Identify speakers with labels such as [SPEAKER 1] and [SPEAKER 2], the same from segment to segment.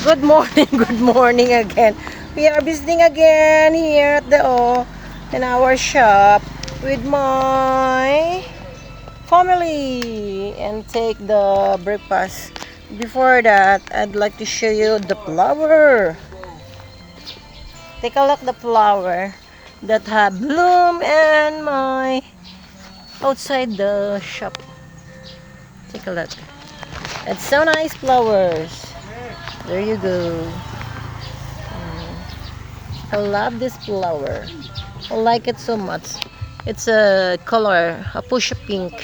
[SPEAKER 1] Good morning, good morning again. We are visiting again here at the in our shop with my family and take the breakfast. Before that, I'd like to show you the flower. Take a look the flower that have bloom and my outside the shop. Take a look. It's so nice flowers. There you go. I love this flower. I like it so much. It's a color, a push pink.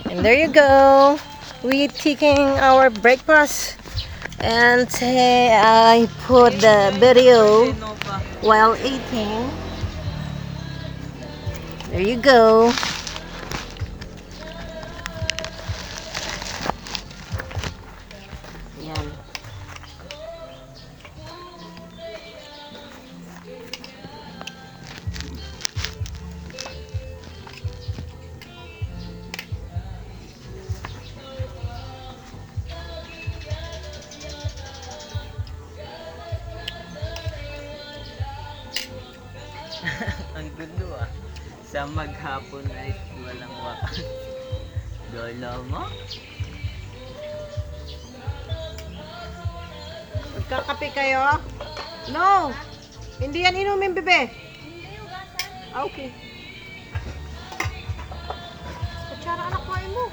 [SPEAKER 1] And there you go. We taking our breakfast. And I put the video while eating. There you go. Yan.
[SPEAKER 2] Ang gulo ah. Sa maghapon ay walang wakas. Dolo mo?
[SPEAKER 1] Magkakape kayo? No! Hindi yan inumin, bebe. Okay. Kutsara anak ko mo.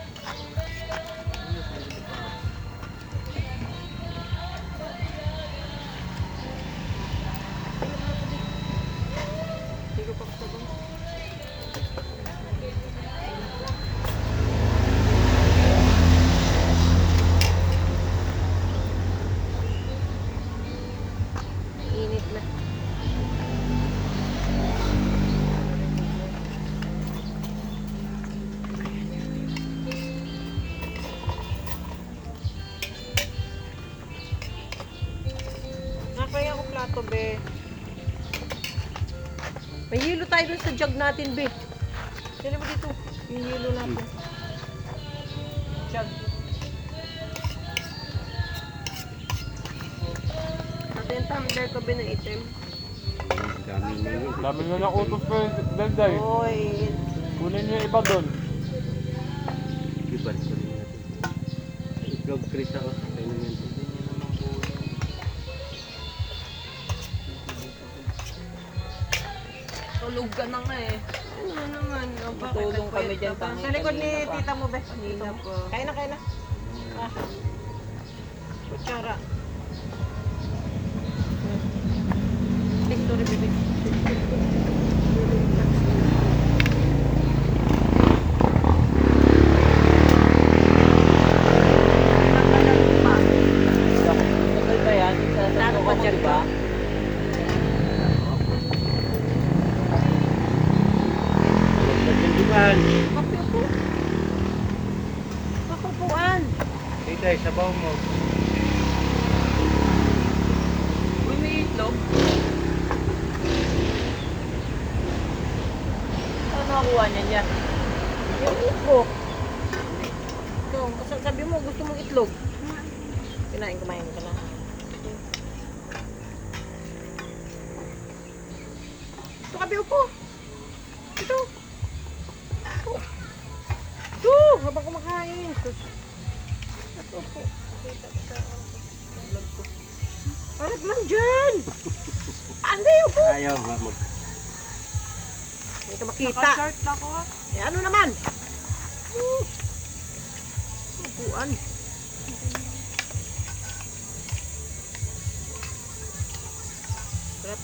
[SPEAKER 1] Init na. Nakaya ako plato, be. May hilo tayo dun sa jug natin, be. Sino mo dito? Yung hilo natin. Jug. Natin tumbler ko, be, na itim.
[SPEAKER 3] Dami na nakutos ko yung dalday.
[SPEAKER 1] Oy.
[SPEAKER 3] Kunin niyo yung iba doon.
[SPEAKER 2] Ibalik ko rin natin. Vlog Chris ako sa kailangan.
[SPEAKER 1] Tulog ka na nga eh. Ano naman?
[SPEAKER 2] Matulong kami dyan, tangi.
[SPEAKER 1] Sa likod ni
[SPEAKER 2] Kanina pa.
[SPEAKER 1] tita mo, be.
[SPEAKER 2] Kanina pa.
[SPEAKER 1] Kaya na, kaya na. Ah. Kutsara. Sorry, bebe.
[SPEAKER 2] Tagal ba yan?
[SPEAKER 1] Lalo pa dyan
[SPEAKER 2] ba?
[SPEAKER 1] Kape po. Kakupuan.
[SPEAKER 3] Day, sabaw mo.
[SPEAKER 2] Uy, may itlog. Ano nakakuha niya niya?
[SPEAKER 1] Yung itlog. Ikaw, sabi mo gusto mong itlog. Kumain ka na. Ito, kape upo. Ito. Ito, habang kumakain. Ito po. Harap lang dyan. Ande, upo.
[SPEAKER 3] Ayaw, mag.
[SPEAKER 1] Hindi ka makita.
[SPEAKER 2] Naka-short na ko.
[SPEAKER 1] Eh, ano naman? Upuan. Sarap.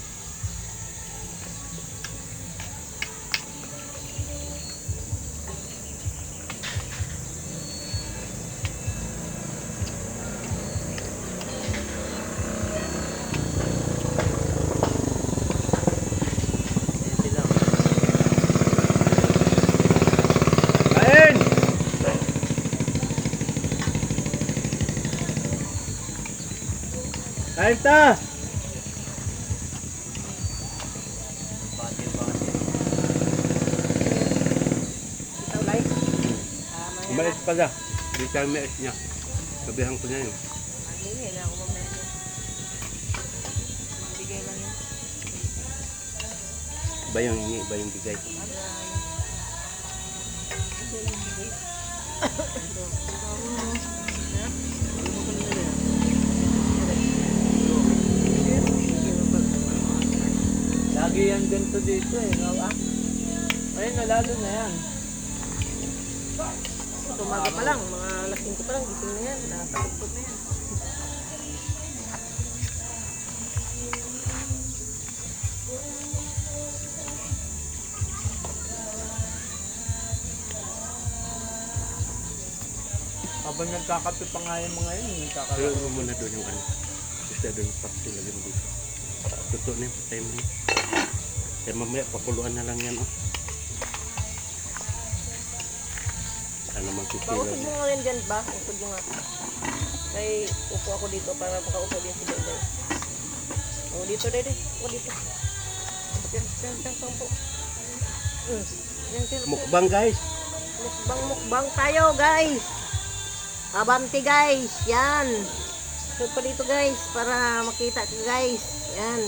[SPEAKER 3] Kain! Kain ta!
[SPEAKER 1] Itaw, Lai.
[SPEAKER 3] Umalis pala. Di tayo may niya. Sabihan ko na yun.
[SPEAKER 1] Hindi na ako mamaya. Bigay lang yun.
[SPEAKER 2] Ba yung hingi, ba yung bigay?
[SPEAKER 4] Lagi yan ganito dito eh, no? Ah? Ayun na, lalo na yan.
[SPEAKER 1] Tumaga pa lang, mga alas 5 pa lang, gising na yan, nakakapagpag na yan.
[SPEAKER 4] Habang nagkakape pa nga yung mga yun,
[SPEAKER 2] Pero
[SPEAKER 4] nagkakape.
[SPEAKER 2] mo muna doon yung ano. Gusto doon yung paksi lagyan mo dito. Totoo na yung patay mo. Kaya mamaya papuluan na lang yan. Oh. Sana magkikila
[SPEAKER 1] Pausog mo
[SPEAKER 2] na.
[SPEAKER 1] nga rin dyan ba? Usog mo nga. Kay upo ako dito para makaupo din si Dede. O dito Dede, upo dito. Yan, po. Yan, sir.
[SPEAKER 2] Mukbang guys.
[SPEAKER 1] Mukbang tayo guys. Abanti guys, yan. So pa dito guys, para makita ko guys. Yan.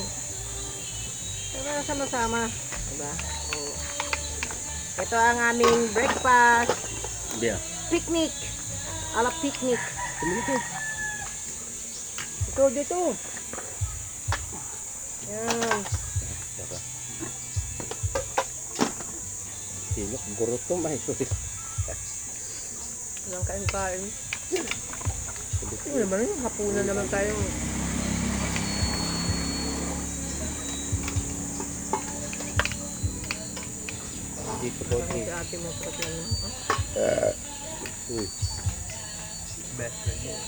[SPEAKER 1] Para sama-sama. Diba? O. Ito ang aming breakfast.
[SPEAKER 2] Biya.
[SPEAKER 1] Picnic. Ala picnic.
[SPEAKER 2] Tumulito.
[SPEAKER 1] Ito dito. Yan.
[SPEAKER 2] Diba? Silok, gurutom ay sorry.
[SPEAKER 1] Walang kain-kain. Ito naman, hapunan naman tayo.
[SPEAKER 2] Dito po.
[SPEAKER 1] Si ate mo, sarap yan naman.
[SPEAKER 2] Uy.
[SPEAKER 4] Best friend yun.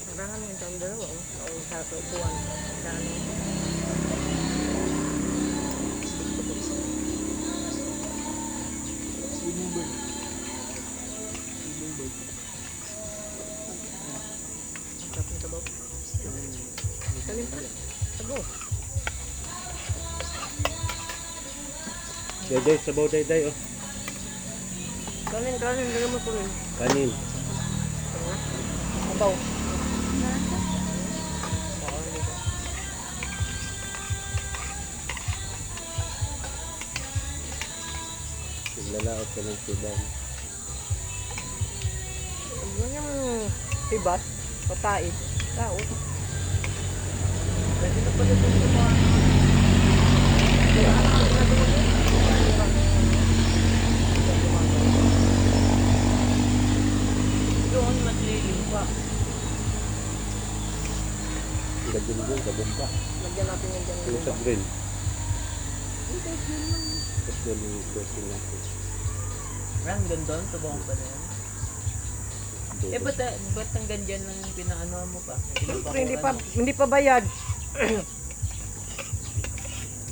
[SPEAKER 1] Sarangan mo yung tayong dalawa. O sa upuan. Dano.
[SPEAKER 4] Sinubay.
[SPEAKER 1] Ang sarap ng sabaw. Salim pa. Sabaw.
[SPEAKER 2] Day, sabaw day, oh.
[SPEAKER 1] Kanin, dala mo po rin.
[SPEAKER 2] Kanin.
[SPEAKER 1] Sabaw.
[SPEAKER 2] Naglalaot ka ng siban.
[SPEAKER 1] Yan yung tibas. Patain. Taot. Pwede na pala ito sa mga...
[SPEAKER 4] Doon matlilim pa.
[SPEAKER 2] Gagawin doon, gabong pa.
[SPEAKER 1] Lagyan natin yan dyan.
[SPEAKER 2] Yung sa grill. Tapos doon yung dosin natin.
[SPEAKER 4] Ang gandun, sabong pa na yan.
[SPEAKER 2] Doon.
[SPEAKER 4] Eh, ba't ang ganyan lang yung pinaano mo pa?
[SPEAKER 1] Siyempre, hindi pa bayad.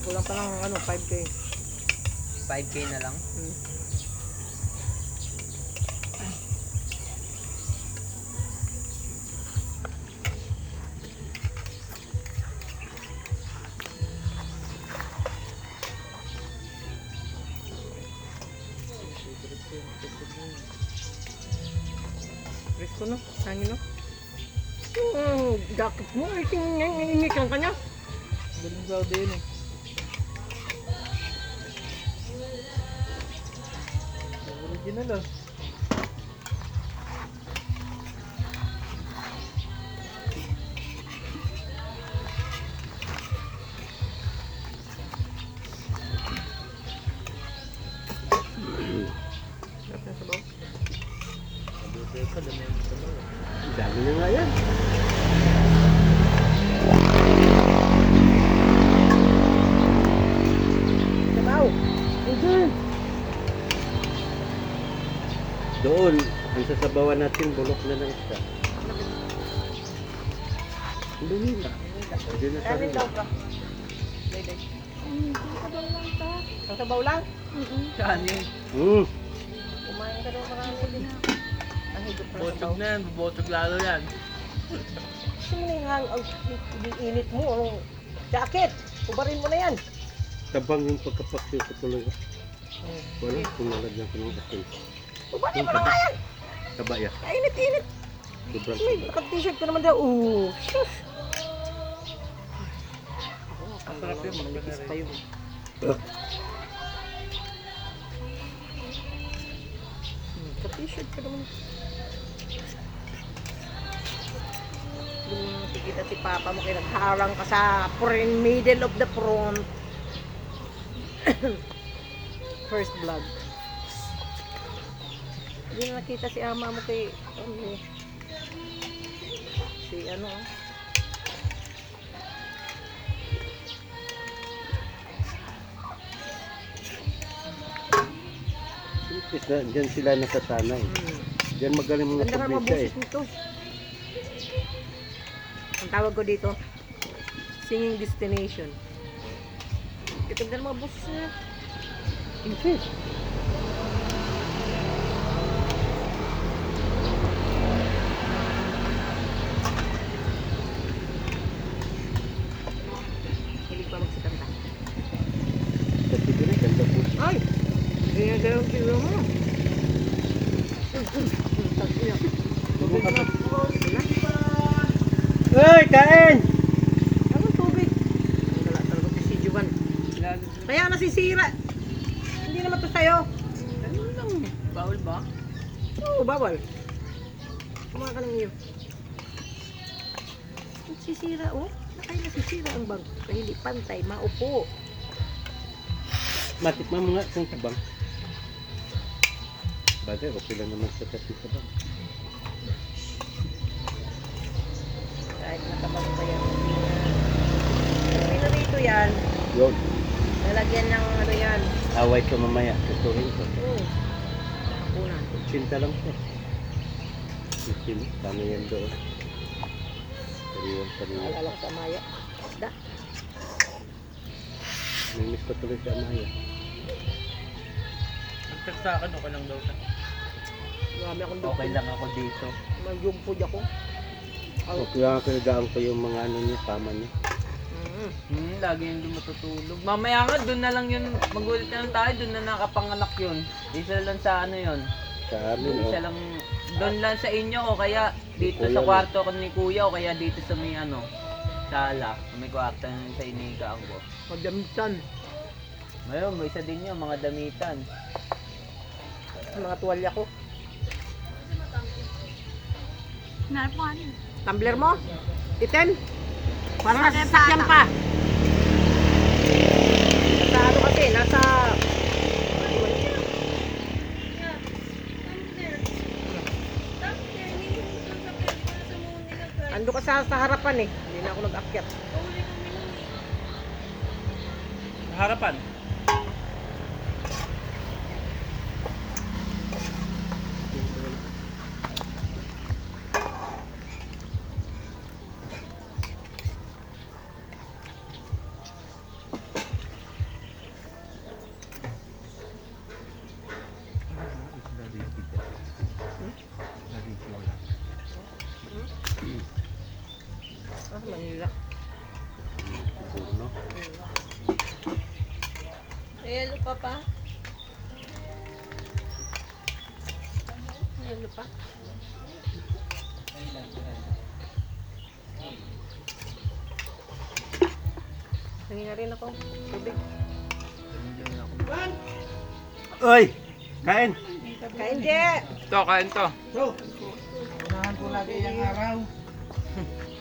[SPEAKER 1] Kulang pa lang ano, 5K.
[SPEAKER 4] 5K na lang?
[SPEAKER 1] Presko no? Hangin no? Yung jacket mo, inikan ka niya.
[SPEAKER 4] Ganun daw din eh. Original ah.
[SPEAKER 1] Sarap ng sabaw.
[SPEAKER 4] Sabi ko pa, dami yung sabaw.
[SPEAKER 2] Ang dami na nga yan.
[SPEAKER 1] Sabaw!
[SPEAKER 2] Doon, ang sasabawan natin, bulok na ng isa. Hindi na. Hindi na
[SPEAKER 1] Kanin daw
[SPEAKER 2] sarili.
[SPEAKER 1] ka. Day. Ang sabaw lang?
[SPEAKER 4] Kanin.
[SPEAKER 1] Kumain ka daw marami din. Ang higop ng
[SPEAKER 4] Botog
[SPEAKER 1] sabaw.
[SPEAKER 4] na yan, botog lalo yan.
[SPEAKER 1] Gusto mo na yung ang init mo, ang jacket. Ubarin mo na yan.
[SPEAKER 2] Tabang yung pagkapakyo ko tuloy. Wala, kung nalagyan ko ng asin.
[SPEAKER 1] Ubarin mo na nga yan.
[SPEAKER 2] Kabaya.
[SPEAKER 1] Kainit-init.
[SPEAKER 2] Sobrang
[SPEAKER 1] Uy, naka-t-shirt ka naman daw. Shush.
[SPEAKER 3] Masarap yun,
[SPEAKER 1] Manipis pa yun. Naka-t-shirt ka naman. Yung nakikita si Papa mo kaya nagharang ka sa middle of the front. First vlog. Hindi na nakita si ama mo kay si ano.
[SPEAKER 2] Diyan sila nasasanay. Diyan magaling mga
[SPEAKER 1] Ganda ka mga
[SPEAKER 2] probinsya eh.
[SPEAKER 1] boses nito. Ang tawag ko dito, singing destination. Ganda ng mga boses nila.
[SPEAKER 2] Hindi.
[SPEAKER 1] Hilig pa magsikanta.
[SPEAKER 2] Kasi din ganda po.
[SPEAKER 1] Ay! Ginagawa yung kilo mo.
[SPEAKER 3] Uy, kain!
[SPEAKER 1] Anong tubig? Wala talaga si Juan. Kaya nasisira. Hindi naman to sa'yo.
[SPEAKER 4] Ano lang? Bawal ba?
[SPEAKER 1] Oo, bawal. Kumain ka ng iyo. Sisira, oh. Nakaya nasisira ang bag. Hindi pantay, maupo.
[SPEAKER 2] Matikman mo nga kung sabang. Bagay, okay lang naman sa kasi sabang.
[SPEAKER 1] Kahit natabang pa yan. Pinarito yan.
[SPEAKER 2] Yun.
[SPEAKER 1] Lalagyan ng ano yan.
[SPEAKER 2] Away ka mamaya. Tutuhin ko.
[SPEAKER 1] Oo. Una.
[SPEAKER 2] Cinta lang siya. Isin. Paano yan doon? Sariwan.
[SPEAKER 1] Alala ko sa Maya. Isda.
[SPEAKER 2] Namiss ko tuloy sa Amaya.
[SPEAKER 3] Nagtag sa akin, okay lang daw siya.
[SPEAKER 1] Marami akong dito.
[SPEAKER 4] Okay lang ako dito.
[SPEAKER 1] Magyugpod ako.
[SPEAKER 2] O kaya kinagaan ko yung mga ano niya, kama niya.
[SPEAKER 4] Lagi yung doon matutulog. Mamaya nga, doon na lang yun. Magulit na lang tayo, doon na nakapanganak yun. Isa lang sa ano yun.
[SPEAKER 2] Sa amin, o.
[SPEAKER 4] Isa lang, doon lang sa inyo o kaya dito
[SPEAKER 2] Kuya
[SPEAKER 4] sa
[SPEAKER 2] mo.
[SPEAKER 4] kwarto ko ni kuya o kaya dito sa may ano, sala. May kwarto na sa inigaan ko.
[SPEAKER 1] Magdamitan.
[SPEAKER 4] Mayroon, may isa din yun, mga damitan.
[SPEAKER 1] Mga tuwalya ko.
[SPEAKER 5] Narpuan.
[SPEAKER 1] Tumbler mo? Item? Parang nasa sasakyan pa. Nasa ano kasi, nasa... Ando ka sa harapan eh. Hindi na ako nag-akyat.
[SPEAKER 3] Harapan.
[SPEAKER 1] Ah, Manila.
[SPEAKER 2] Siguro.
[SPEAKER 1] Yelo pa pa? Yelo pa? Nangina rin ako. Tubig.
[SPEAKER 2] Oy! Kain!
[SPEAKER 1] Kain, Je!
[SPEAKER 4] Ito, kain to.
[SPEAKER 3] Unahan ko lagi yung araw.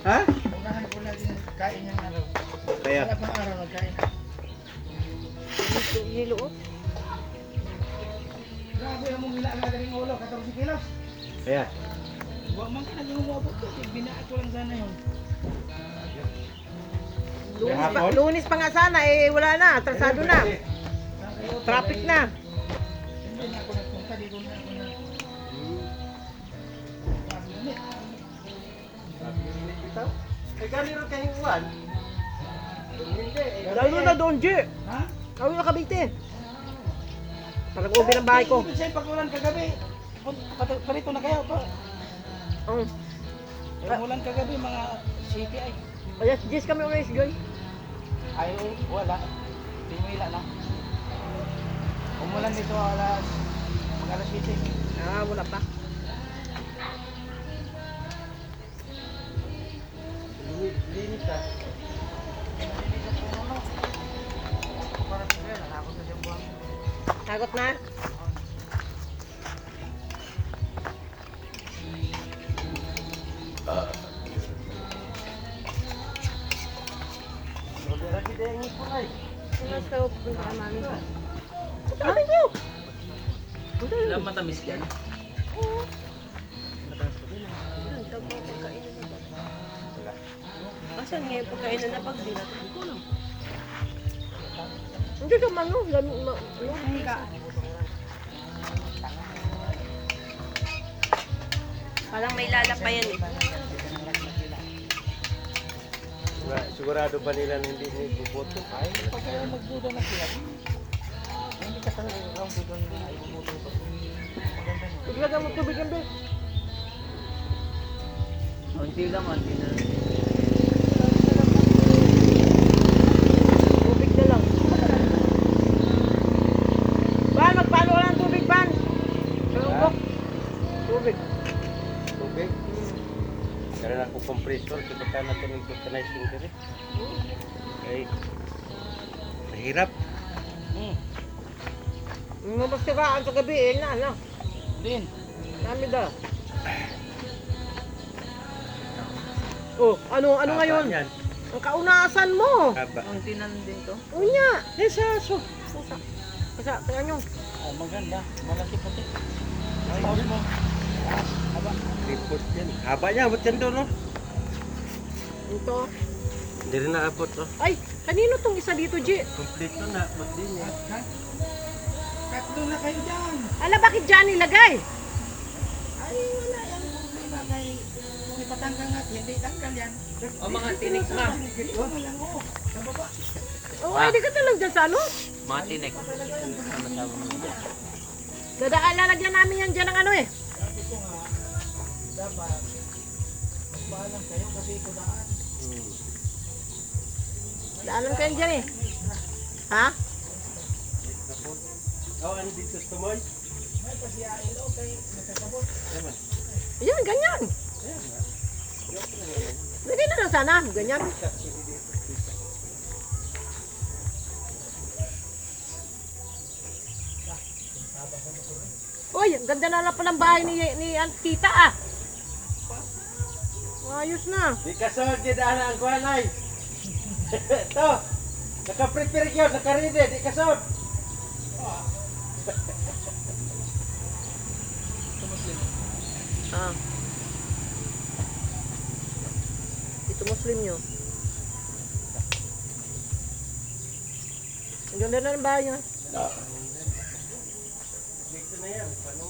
[SPEAKER 2] Ha?
[SPEAKER 3] Unahan ko lagi kain yung araw.
[SPEAKER 2] Kaya,
[SPEAKER 3] Wala pang araw nagkain.
[SPEAKER 1] Yelo, oh.
[SPEAKER 3] Grabe ang mong hila nga galing ulo, 14 kilos.
[SPEAKER 2] kaya.
[SPEAKER 3] Huwag man ka naging umabot ko, binaan ko lang sana yun.
[SPEAKER 1] Lunes pa nga sana, eh wala na, atrasado na. Traffic na.
[SPEAKER 3] Hindi na ako nagpunta, dito na ako na.
[SPEAKER 2] Eh, kanino kayong uwan? Hindi.
[SPEAKER 1] Lalo na doon, Je!
[SPEAKER 3] Ha?
[SPEAKER 1] Kawin na Cavite. Parang ubi ng bahay ko.
[SPEAKER 3] Hindi sa'yo pag-ulan kagabi. Parito na kayo pa. Ulan kagabi, mga city ay.
[SPEAKER 1] Alas 10 kami umalis, Joy.
[SPEAKER 3] Ay, wala. Tingwila lang. Umulan dito alas, mag alas 7.
[SPEAKER 1] Ah, wala pa. Takot na? Sabi niyo!
[SPEAKER 4] Alam, matamis yan.
[SPEAKER 1] Asan nga yung pagkainan na pag dinatay ko lang? Hindi ka man, no? Parang may lalapayan eh.
[SPEAKER 2] Sigurado ba nila na hindi ni buboto? Ay,
[SPEAKER 3] Magduda na sila. Hindi ka talaga ikaw duda nila ay bumuto pa. Maganda mo.
[SPEAKER 1] Iglagay mo tubig yan, Bes.
[SPEAKER 4] Unti lang, unti na.
[SPEAKER 1] Tubig na lang. Ban, magpalo ka ng tubig, Ban.
[SPEAKER 2] Ha?
[SPEAKER 1] Tubig.
[SPEAKER 2] Tubig? Kaya ako compressor, kita natin yung vulcanizing diri. Ay, mahirap.
[SPEAKER 1] Yung masiraan sa gabi, eh na, no?
[SPEAKER 3] Din.
[SPEAKER 1] Dami daw. Oh, ano
[SPEAKER 2] Haba
[SPEAKER 1] ngayon?
[SPEAKER 2] yan.
[SPEAKER 1] Ang kaunasan mo.
[SPEAKER 2] Haba.
[SPEAKER 4] Unti na lang din to.
[SPEAKER 1] Unya, desaso. Pusa. Pusa, tingnan nyo.
[SPEAKER 3] Oh, maganda. Malaki pati. Ayos mo. Aba.
[SPEAKER 2] Report yan. Haba niya, abot yan doon, no?
[SPEAKER 1] Ito.
[SPEAKER 2] Hindi rin naabot, no?
[SPEAKER 1] Ay, kanino tong isa dito, G?
[SPEAKER 2] Kompleto na, abot din yan.
[SPEAKER 3] Katlo na kayo dyan.
[SPEAKER 1] Ala, bakit dyan ilagay?
[SPEAKER 3] Ay, wala yan. Problema kay kung ipatanggal nga, hindi tanggal yan.
[SPEAKER 4] O, mga tinik na.
[SPEAKER 3] Ito na lang oh. Sa baba.
[SPEAKER 1] Oh, ay, di ka talang dyan sa ano?
[SPEAKER 4] Mga tinik. Sama-sama mo.
[SPEAKER 1] Dadaan, lalagyan namin yan dyan ng ano eh.
[SPEAKER 3] Sabi ko nga, dapat magpaalam kayo kasi ito daan.
[SPEAKER 1] Daanan kayo dyan eh. Ha?
[SPEAKER 2] Oh, ano dito sa moy?
[SPEAKER 3] May pasiyain o kay nakakabot.
[SPEAKER 1] Yan, ganyan. Lagay na lang sana, ganyan. Uy, ang ganda na lang palang bahay ni Tita ah. Ayos na.
[SPEAKER 2] Di ka sod, di daan ang kuhanay. Ito, naka-prepare yun, naka-ready, di ka sod.
[SPEAKER 1] Ah. Ito Muslim nyo. Ang ganda na ng bahay nyo.
[SPEAKER 2] Dito na yan, paano?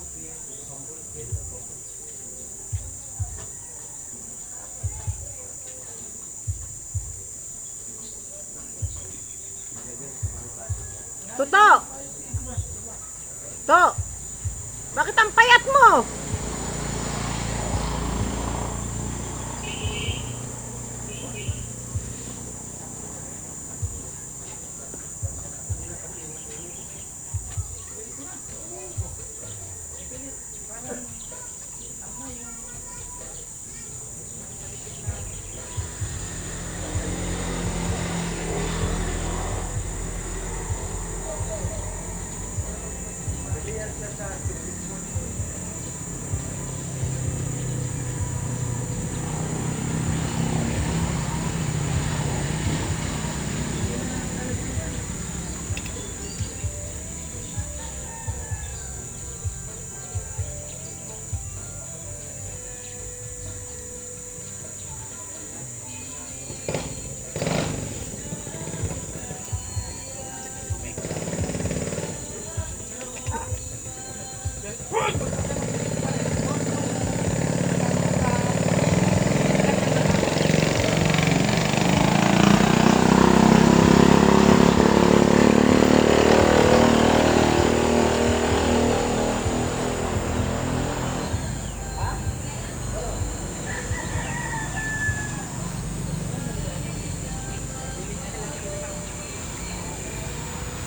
[SPEAKER 1] Tuto! To! Bakit ang payat mo?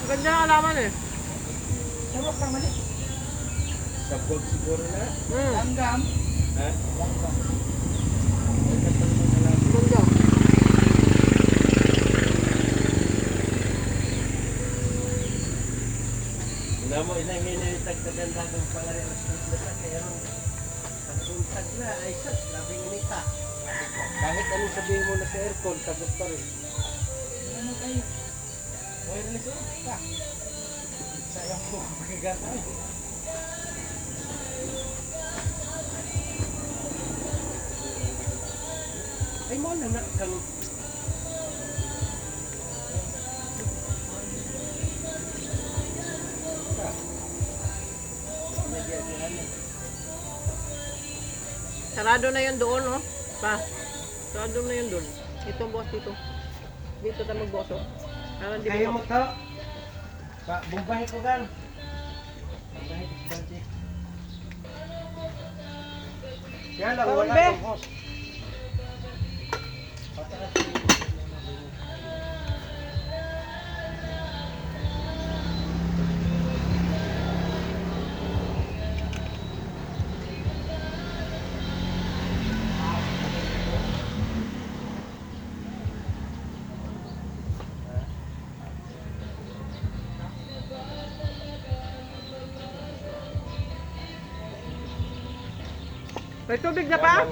[SPEAKER 1] Ganda ng alaman eh.
[SPEAKER 3] Sarap lang mali.
[SPEAKER 2] Sabog siguro na.
[SPEAKER 3] Langgam.
[SPEAKER 2] Ha?
[SPEAKER 1] Ganda.
[SPEAKER 2] Na, Kamo ilang hinitag na ganda ng pangarelas na sa kaya nung pagsuntag na ay sus, labing inita. Kahit anong sabihin mo na sa aircon, sagot pa rin.
[SPEAKER 3] Ano kayo? Wireless oh. Ka. Sayang po magagata eh.
[SPEAKER 2] Ay mo na kang
[SPEAKER 1] Sarado na yun doon, oh. Pa. Sarado na yun doon. Ito, boss, dito. Dito tayo mag-boss, oh. Para di
[SPEAKER 2] kayo
[SPEAKER 1] mo
[SPEAKER 2] mo to. Bumbahin ko gan. Bumbahin ko ganti. Yan lang,
[SPEAKER 1] Kaon,
[SPEAKER 2] wala
[SPEAKER 1] be.
[SPEAKER 2] akong host. Pataas yung
[SPEAKER 1] May tubig na pa?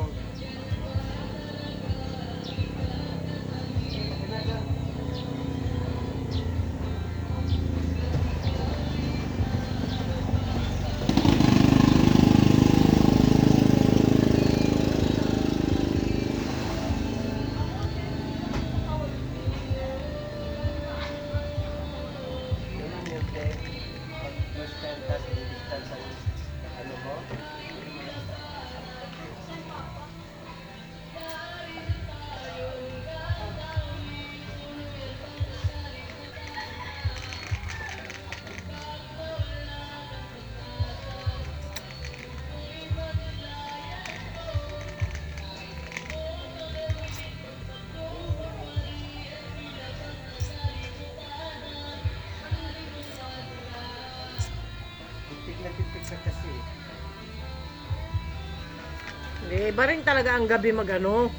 [SPEAKER 2] Nagpipig kasi.
[SPEAKER 1] Hindi, iba rin talaga ang gabi magano.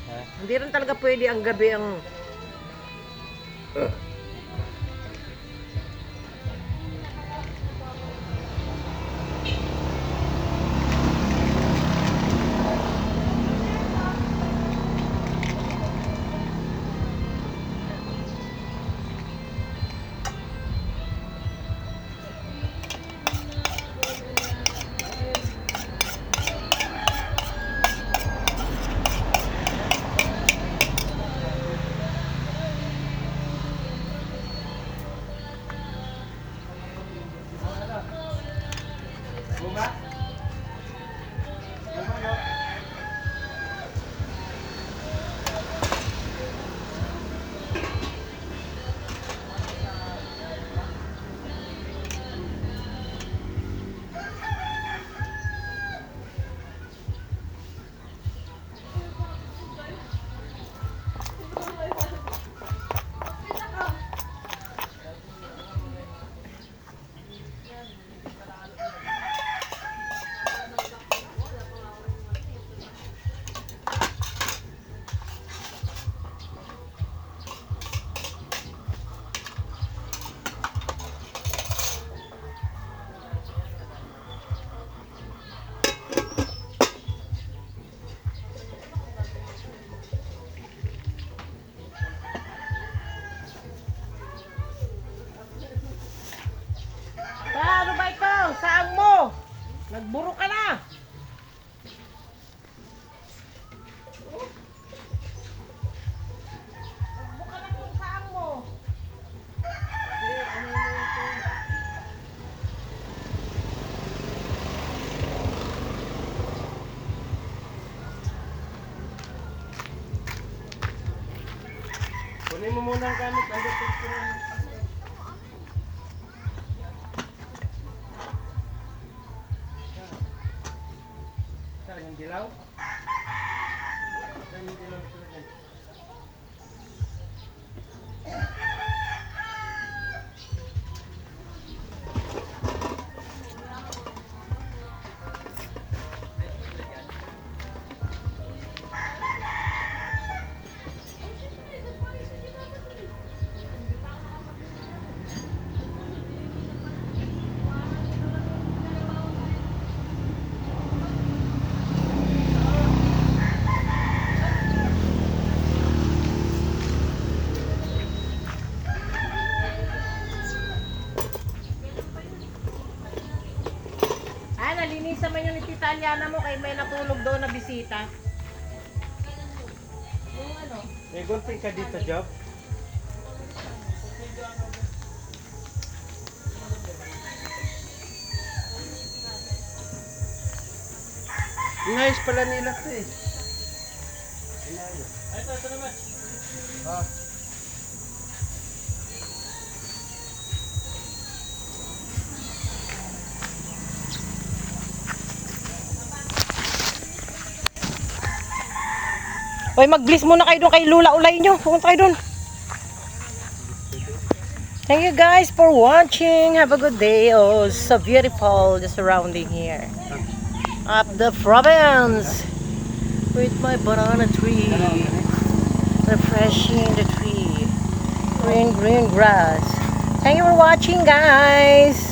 [SPEAKER 2] Ha?
[SPEAKER 1] Hindi rin talaga pwede ang gabi ang...
[SPEAKER 2] Bumba? Bumba no?
[SPEAKER 1] Paano ba ito? Saan mo? Nagburo ka na. Nagbuka na kung saan mo.
[SPEAKER 2] Kunin mo muna ang gamit. Andito ko na. Saan yung dilaw? Saan yung dilaw?
[SPEAKER 1] Tandaan yan mo kay may natulog doon na bisita. Yung ano?
[SPEAKER 2] May gunting ka dito, Job? Inayos pala nila ito eh. Inayos. Ito naman. Ah.
[SPEAKER 1] Hoy, mag-bliss muna kayo doon kay Lula Ulay nyo. Pumunta kayo doon. Thank you guys for watching. Have a good day. Oh, so beautiful the surrounding here. Up the province with my banana tree. Refreshing the tree. Green grass. Thank you for watching, guys.